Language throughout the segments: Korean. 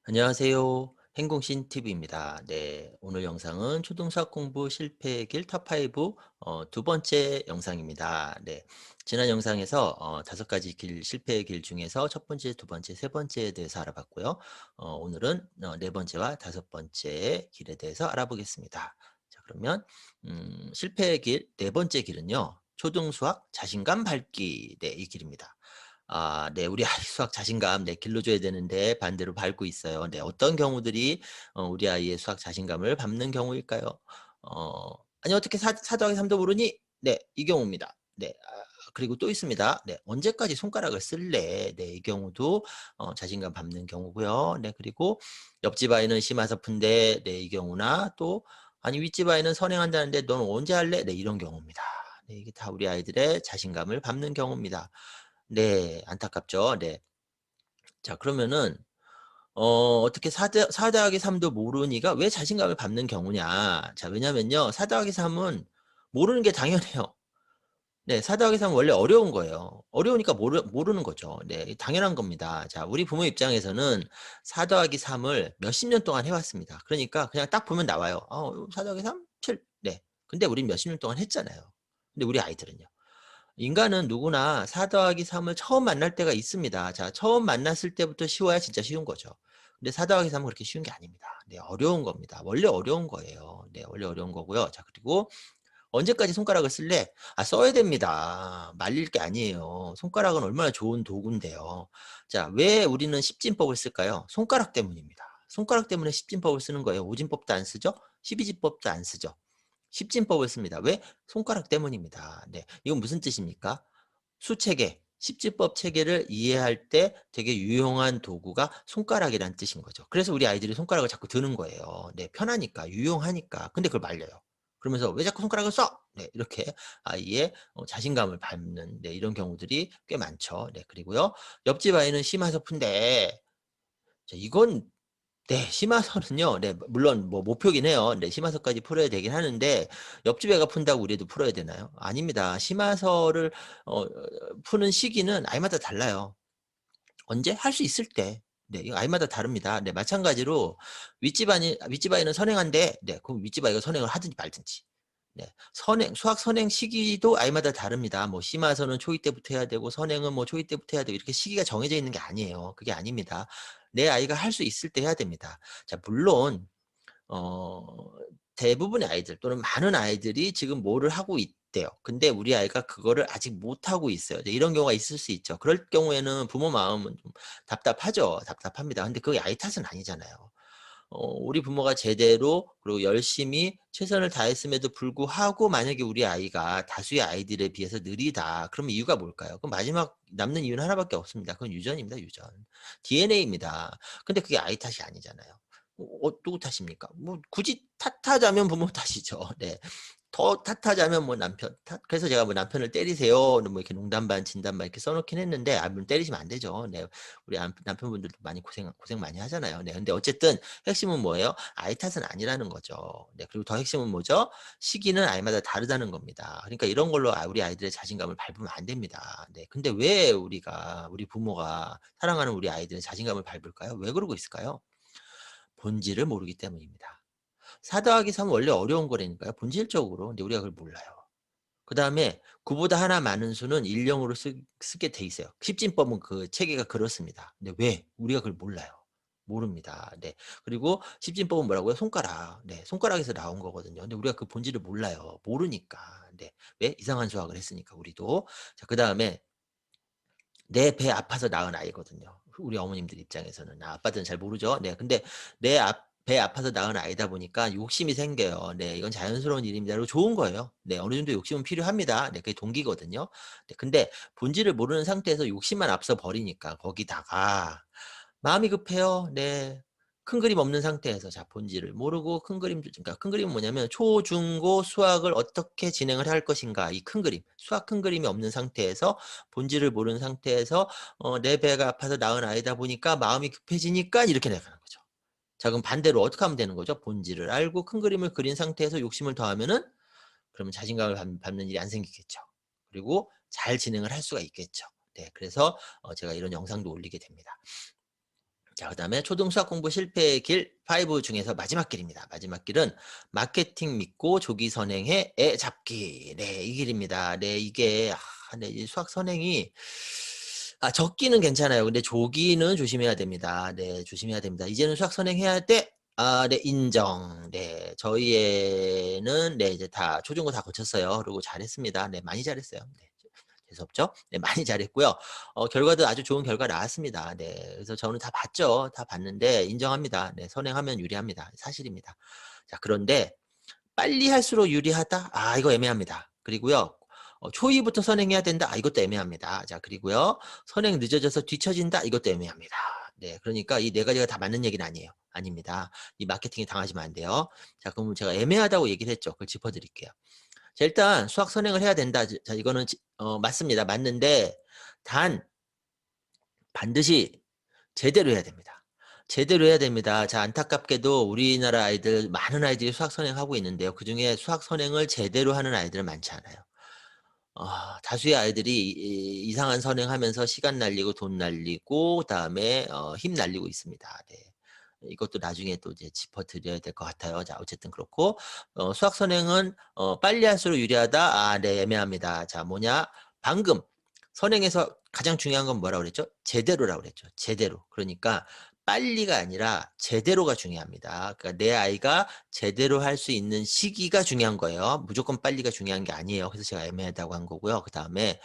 안녕하세요. 행공신 TV입니다. 네, 오늘 영상은 초등수학 공부 실패의 길 탑5 두 번째 영상입니다. 네, 지난 영상에서 5가지 길, 실패의 길 중에서 첫 번째, 두 번째, 세 번째에 대해서 알아봤고요. 오늘은 네 번째와 다섯 번째 길에 대해서 알아보겠습니다. 자, 그러면 실패의 길, 네 번째 길은요. 초등수학 자신감 밝기, 네, 이 길입니다. 네. 우리 아이 수학 자신감 길러줘야 되는데 반대로 밟고 있어요. 네. 어떤 경우들이 우리 아이의 수학 자신감을 밟는 경우일까요? 어 "아니 어떻게 사 더하기 3도 모르니?" 네. 이 경우입니다. 네. 그리고 또 있습니다. 네. "언제까지 손가락을 쓸래?" 네. 이 경우도 자신감 밟는 경우고요. 네. 그리고 "옆집 아이는 심화서푼데" 네. 이 경우나 또 "아니 윗집 아이는 선행한다는데 넌 언제 할래?" 네. 이런 경우입니다. 네. 이게 다 우리 아이들의 자신감을 밟는 경우입니다. 네. 안타깝죠. 네. 자 그러면은 어떻게 4 더하기 3도 모르니가 왜 자신감을 밟는 경우냐. 자 왜냐면요. 4 더하기 3은 모르는 게 당연해요. 네. 4 더하기 3은 원래 어려운 거예요. 어려우니까 모르는 거죠. 네. 당연한 겁니다. 자 우리 부모 입장에서는 4 더하기 3을 몇십 년 동안 해 왔습니다. 그러니까 그냥 딱 보면 나와요. 4 더하기 3? 7. 네. 근데 우린 몇십 년 동안 했잖아요. 근데 우리 아이들은요. 인간은 누구나 4 더하기 3을 처음 만날 때가 있습니다. 자 처음 만났을 때부터 쉬워야 진짜 쉬운 거죠. 근데 4 더하기 3은 그렇게 쉬운 게 아닙니다. 네 어려운 겁니다. 원래 어려운 거예요. 네 원래 어려운 거고요. 자 그리고 "언제까지 손가락을 쓸래?" 써야 됩니다. 말릴 게 아니에요. 손가락은 얼마나 좋은 도구인데요. 자 왜 우리는 십진법을 쓸까요? 손가락 때문입니다. 손가락 때문에 십진법을 쓰는 거예요. 오진법도 안 쓰죠. 십이진법도 안 쓰죠. 십진법을 씁니다. 왜? 손가락 때문입니다. 네. 이건 무슨 뜻입니까? 수체계, 십지법 체계를 이해할 때 되게 유용한 도구가 손가락이란 뜻인 거죠. 그래서 우리 아이들이 손가락을 자꾸 드는 거예요. 네, 편하니까, 유용하니까. 근데 그걸 말려요. 그러면서 "왜 자꾸 손가락을 써?" 네, 이렇게 아이의 자신감을 밟는 네, 이런 경우들이 꽤 많죠. 네, 그리고요. 옆집 아이는 심화서 푼대. 자, 이건 네. 심화서는요. 네. 물론 뭐 목표긴 해요. 네. 심화서까지 풀어야 되긴 하는데 옆집 애가 푼다고 우리 애도 풀어야 되나요? 아닙니다. 심화서를 푸는 시기는 아이마다 달라요. 언제? 할 수 있을 때. 네. 이거 아이마다 다릅니다. 네. 마찬가지로 윗집 아이는 선행한대. 네. 그럼 윗집 아이가 선행을 하든지 말든지. 네. 수학 선행 시기도 아이마다 다릅니다. 뭐 심화서는 초2 때부터 해야 되고 선행은 뭐 초2 때부터 해야 되고 이렇게 시기가 정해져 있는 게 아니에요. 그게 아닙니다. 내 아이가 할 수 있을 때 해야 됩니다. 자 물론 어 대부분의 아이들 또는 많은 아이들이 지금 뭐를 하고 있대요. 근데 우리 아이가 그거를 아직 못하고 있어요. 이제 이런 경우가 있을 수 있죠. 그럴 경우에는 부모 마음은 좀 답답하죠. 답답합니다. 근데 그게 아이 탓은 아니잖아요. 우리 부모가 제대로 그리고 열심히 최선을 다했음에도 불구하고 만약에 우리 아이가 다수의 아이들에 비해서 느리다. 그러면 이유가 뭘까요? 그럼 마지막 남는 이유는 하나밖에 없습니다. 그건 유전입니다, 유전. DNA입니다. 근데 그게 아이 탓이 아니잖아요. 누구 탓입니까? 뭐 굳이 탓하자면 부모 탓이죠. 네. 더 탓하자면 뭐 남편 탓 그래서 제가 뭐 "남편을 때리세요." 뭐 이렇게 농담 반 진담 반 이렇게 써 놓긴 했는데 물론 때리시면 안 되죠. 네. 우리 남편분들도 많이 고생 많이 하잖아요. 네. 근데 어쨌든 핵심은 뭐예요? 아이 탓은 아니라는 거죠. 네. 그리고 더 핵심은 뭐죠? 시기는 아이마다 다르다는 겁니다. 그러니까 이런 걸로 우리 아이들의 자신감을 밟으면 안 됩니다. 네. 근데 왜 우리 부모가 사랑하는 우리 아이들의 자신감을 밟을까요? 왜 그러고 있을까요? 본질을 모르기 때문입니다. 4 더하기 3은 원래 어려운 거라니까요, 본질적으로. 근데 우리가 그걸 몰라요. 그다음에 9 보다 하나 많은 수는 일령으로 쓰게 돼 있어요. 십진법은 그 체계가 그렇습니다. 근데 왜? 우리가 그걸 몰라요. 모릅니다. 네. 그리고 십진법은 뭐라고요? 손가락. 네. 손가락에서 나온 거거든요. 근데 우리가 그 본질을 몰라요. 모르니까. 네. 왜? 이상한 수학을 했으니까 우리도. 자 그다음에 내 배 아파서 낳은 아이거든요. 우리 어머님들 입장에서는. 아빠들은 잘 모르죠. 네. 근데 배 아파서 낳은 아이다 보니까 욕심이 생겨요. 네. 이건 자연스러운 일입니다. 그리고 좋은 거예요. 네. 어느 정도 욕심은 필요합니다. 네. 그게 동기거든요. 네. 근데 본질을 모르는 상태에서 욕심만 앞서 버리니까 거기다가 마음이 급해요. 네. 큰 그림 없는 상태에서 자 본질을 모르고 큰 그림 그러니까 큰 그림은 뭐냐면 초, 중, 고 수학을 어떻게 진행을 할 것인가 이 큰 그림. 수학 큰 그림이 없는 상태에서 본질을 모르는 상태에서 내 배가 아파서 낳은 아이다 보니까 마음이 급해지니까 이렇게 나가는 거죠. 자 그럼 반대로 어떻게 하면 되는 거죠? 본질을 알고 큰 그림을 그린 상태에서 욕심을 더하면은 그러면 자신감을 밟는 일이 안 생기겠죠. 그리고 잘 진행을 할 수가 있겠죠. 네. 그래서 제가 이런 영상도 올리게 됩니다. 자, 그다음에 초등 수학 공부 실패의 길 5 중에서 마지막 길입니다. 마지막 길은 마케팅 믿고 조기 선행해 애 잡기. 네, 이 길입니다. 네, 이게 네, 이 수학 선행이 적기는 괜찮아요. 근데 조기는 조심해야 됩니다. 네, 조심해야 됩니다. 이제는 수학 선행해야 돼. 네, 인정. 네, 저희 애는 네, 이제 다 초중고 다 거쳤어요. 그리고 잘했습니다. 네, 많이 잘했어요. 네. 재수없죠? 네, 많이 잘했고요. 결과도 아주 좋은 결과 나왔습니다. 네, 그래서 저는 다 봤죠. 다 봤는데 인정합니다. 네, 선행하면 유리합니다. 사실입니다. 자, 그런데 빨리 할수록 유리하다? 이거 애매합니다. 그리고요. 초기부터 선행해야 된다? 이것도 애매합니다. 자, 그리고요. 선행 늦어져서 뒤처진다? 이것도 애매합니다. 네, 그러니까 이 네 가지가 다 맞는 얘기는 아니에요. 아닙니다. 이 마케팅에 당하시면 안 돼요. 자, 그럼 제가 애매하다고 얘기를 했죠. 그걸 짚어드릴게요. 자, 일단 수학 선행을 해야 된다. 자, 이거는 맞습니다. 맞는데 단 반드시 제대로 해야 됩니다. 제대로 해야 됩니다. 자, 안타깝게도 우리나라 아이들 많은 아이들이 수학 선행하고 있는데요. 그중에 수학 선행을 제대로 하는 아이들은 많지 않아요. 다수의 아이들이 이상한 선행하면서 시간 날리고 돈 날리고 그다음에 힘 날리고 있습니다. 네. 이것도 나중에 또 이제 짚어 드려야 될 것 같아요. 자, 어쨌든 그렇고 수학 선행은 빨리 할수록 유리하다. 네, 애매합니다. 자, 뭐냐? 방금 선행에서 가장 중요한 건 뭐라고 그랬죠? 제대로라고 그랬죠. 제대로. 그러니까 빨리가 아니라 제대로가 중요합니다. 그러니까 내 아이가 제대로 할 수 있는 시기가 중요한 거예요. 무조건 빨리가 중요한 게 아니에요. 그래서 제가 애매하다고 한 거고요. 그다음에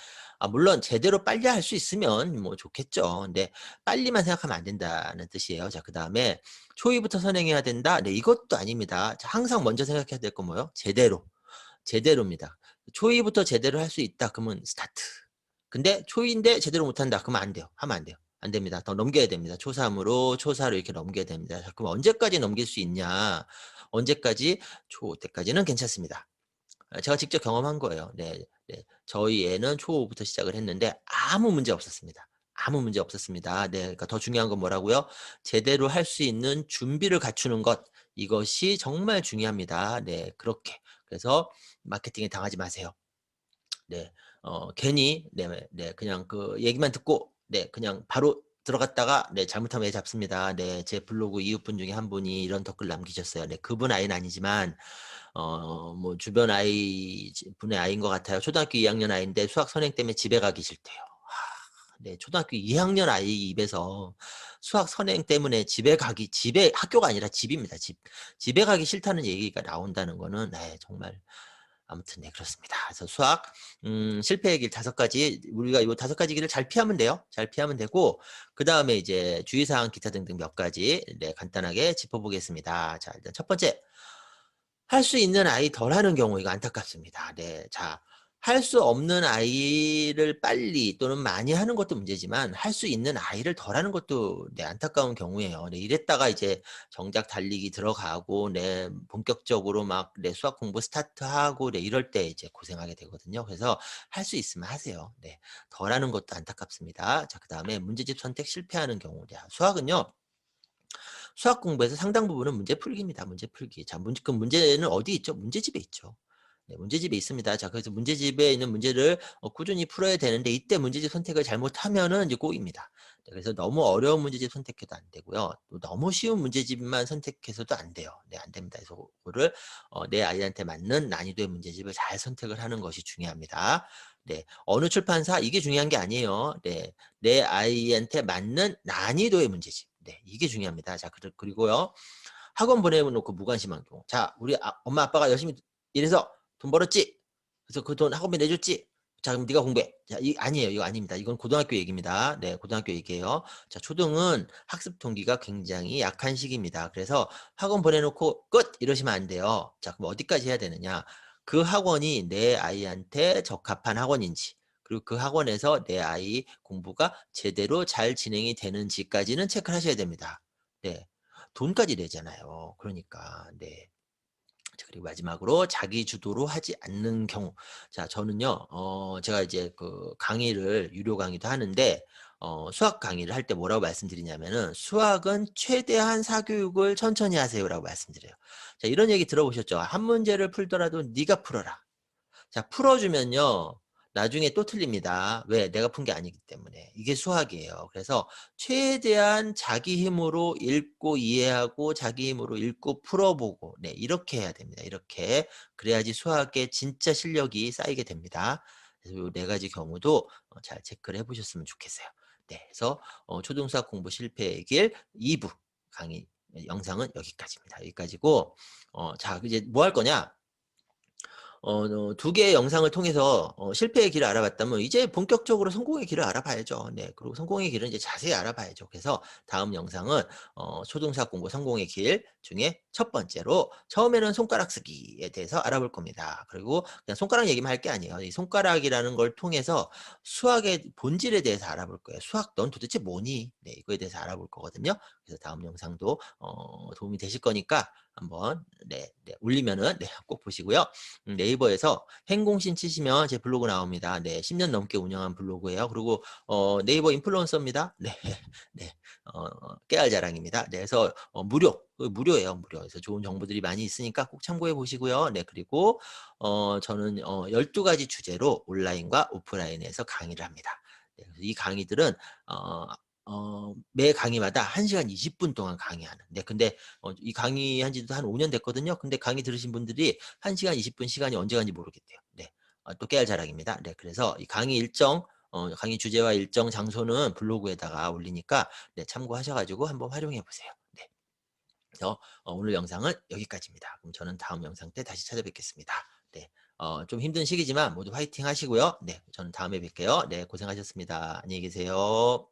물론 제대로 빨리 할 수 있으면 뭐 좋겠죠. 근데 빨리만 생각하면 안 된다는 뜻이에요. 자, 그다음에 초기부터 선행해야 된다. 네, 이것도 아닙니다. 자, 항상 먼저 생각해야 될 건 뭐예요? 제대로. 제대로입니다. 초기부터 제대로 할 수 있다. 그러면 스타트. 근데 초인데 제대로 못한다. 그러면 안 돼요. 하면 안 돼요. 안 됩니다. 더 넘겨야 됩니다. 초3으로 초4로 이렇게 넘겨야 됩니다. 자, 그럼 언제까지 넘길 수 있냐? 언제까지? 초5 때까지는 괜찮습니다. 제가 직접 경험한 거예요. 네, 네. 저희 애는 초5부터 시작을 했는데 아무 문제 없었습니다. 아무 문제 없었습니다. 네, 그러니까 더 중요한 건 뭐라고요? 제대로 할 수 있는 준비를 갖추는 것. 이것이 정말 중요합니다. 네, 그렇게. 그래서 마케팅에 당하지 마세요. 네. 괜히 네 그냥 그 얘기만 듣고 네 그냥 바로 들어갔다가 네 잘못하면 애 잡습니다. 네, 제 블로그 이웃분 중에 한 분이 이런 댓글 남기셨어요. 네, 그분 아이는 아니지만 뭐 주변 아이 분의 아이인 것 같아요. 초등학교 2학년 아이인데 수학 선행 때문에 집에 가기 싫대요. 네, 초등학교 2학년 아이 입에서 수학 선행 때문에 집에 학교가 아니라 집입니다. 집에 가기 싫다는 얘기가 나온다는 거는 네, 정말 아무튼 네, 그렇습니다. 그래서 수학 실패의 길 5가지, 우리가 이 5가지 길을 잘 피하면 돼요. 잘 피하면 되고 그다음에 이제 주의사항 기타 등등 몇 가지 네, 간단하게 짚어보겠습니다. 자, 일단 첫 번째, 할 수 있는 아이 덜 하는 경우 이거 안타깝습니다. 네. 자, 할 수 없는 아이를 빨리 또는 많이 하는 것도 문제지만 할 수 있는 아이를 덜 하는 것도 네, 안타까운 경우예요. 네, 이랬다가 이제 정작 달리기 들어가고 네, 본격적으로 막 네, 수학 공부 스타트하고 네, 이럴 때 이제 고생하게 되거든요. 그래서 할 수 있으면 하세요. 네. 덜 하는 것도 안타깝습니다. 자, 그다음에 문제집 선택 실패하는 경우. 네, 수학은요. 수학 공부에서 상당 부분은 문제 풀기입니다. 문제 풀기. 자, 그 문제는 어디 있죠? 문제집에 있죠. 네, 문제집에 있습니다. 자, 그래서 문제집에 있는 문제를 꾸준히 풀어야 되는데 이때 문제집 선택을 잘못하면은 이제 꼬입니다. 네, 그래서 너무 어려운 문제집 선택해도 안 되고요. 또 너무 쉬운 문제집만 선택해서도 안 돼요. 네, 안 됩니다. 그래서 그거를 내 아이한테 맞는 난이도의 문제집을 잘 선택을 하는 것이 중요합니다. 네, 어느 출판사 이게 중요한 게 아니에요. 네, 내 아이한테 맞는 난이도의 문제집. 네, 이게 중요합니다. 자, 그리고요. 학원 보내놓고 무관심한 경우. 자, 우리 엄마 아빠가 열심히 일해서 돈 벌었지? 그래서 그 돈 학원비 내줬지? 자, 그럼 네가 공부해. 자, 아니에요. 이거 아닙니다. 이건 고등학교 얘기입니다. 네, 고등학교 얘기예요. 자, 초등은 학습 동기가 굉장히 약한 시기입니다. 그래서 학원 보내놓고 끝! 이러시면 안 돼요. 자, 그럼 어디까지 해야 되느냐? 그 학원이 내 아이한테 적합한 학원인지, 그리고 그 학원에서 내 아이 공부가 제대로 잘 진행이 되는지까지는 체크를 하셔야 됩니다. 네. 돈까지 내잖아요. 그러니까 네. 자, 그리고 마지막으로 자기 주도로 하지 않는 경우. 자, 저는요. 제가 이제 그 강의를 유료 강의도 하는데 수학 강의를 할 때 뭐라고 말씀드리냐면은 "수학은 최대한 사교육을 천천히 하세요."라고 말씀드려요. 자, 이런 얘기 들어보셨죠? "한 문제를 풀더라도 네가 풀어라." 자, 풀어주면요. 나중에 또 틀립니다. 왜? 내가 푼 게 아니기 때문에. 이게 수학이에요. 그래서 최대한 자기 힘으로 읽고 이해하고 자기 힘으로 읽고 풀어보고 네 이렇게 해야 됩니다. 이렇게. 그래야지 수학에 진짜 실력이 쌓이게 됩니다. 그래서 요 네 가지 경우도 잘 체크를 해 보셨으면 좋겠어요. 네. 그래서 초등수학 공부 실패의 길 2부 강의 영상은 여기까지입니다. 여기까지고 자 이제 뭐 할 거냐? 2 개의 영상을 통해서 실패의 길을 알아봤다면 이제 본격적으로 성공의 길을 알아봐야죠. 네. 그리고 성공의 길은 이제 자세히 알아봐야죠. 그래서 다음 영상은 초등수학 공부 성공의 길 중에 첫 번째로 처음에는 손가락 쓰기에 대해서 알아볼 겁니다. 그리고 그냥 손가락 얘기만 할 게 아니에요. 이 손가락이라는 걸 통해서 수학의 본질에 대해서 알아볼 거예요. "수학 넌 도대체 뭐니?" 네. 이거에 대해서 알아볼 거거든요. 그래서 다음 영상도 도움이 되실 거니까 한번 올리면은 꼭 보시고요. 네이버에서 행공신 치시면 제 블로그 나옵니다. 네. 10년 넘게 운영한 블로그예요. 그리고 네이버 인플루언서입니다. 네. 네. 깨알 자랑입니다. 네. 그래서 무료예요, 무료. 그래서 좋은 정보들이 많이 있으니까 꼭 참고해 보시고요. 네. 그리고 저는 12 가지 주제로 온라인과 오프라인에서 강의를 합니다. 네. 그래서 이 강의들은 어 매 강의마다 1 시간 20분 동안 강의하는. 네. 근데 이 강의한 지도 한 5년 됐거든요. 근데 강의 들으신 분들이 1 시간 20분 시간이 언제 간지 모르겠대요. 네. 또 깨알 자랑입니다. 네. 그래서 이 강의 일정 강의 주제와 일정 장소는 블로그에다가 올리니까 네 참고하셔 가지고 한번 활용해 보세요. 네. 그래서 오늘 영상은 여기까지입니다. 그럼 저는 다음 영상 때 다시 찾아뵙겠습니다. 네. 좀 힘든 시기지만 모두 화이팅 하시고요. 네. 저는 다음에 뵐게요. 네. 고생하셨습니다. 안녕히 계세요.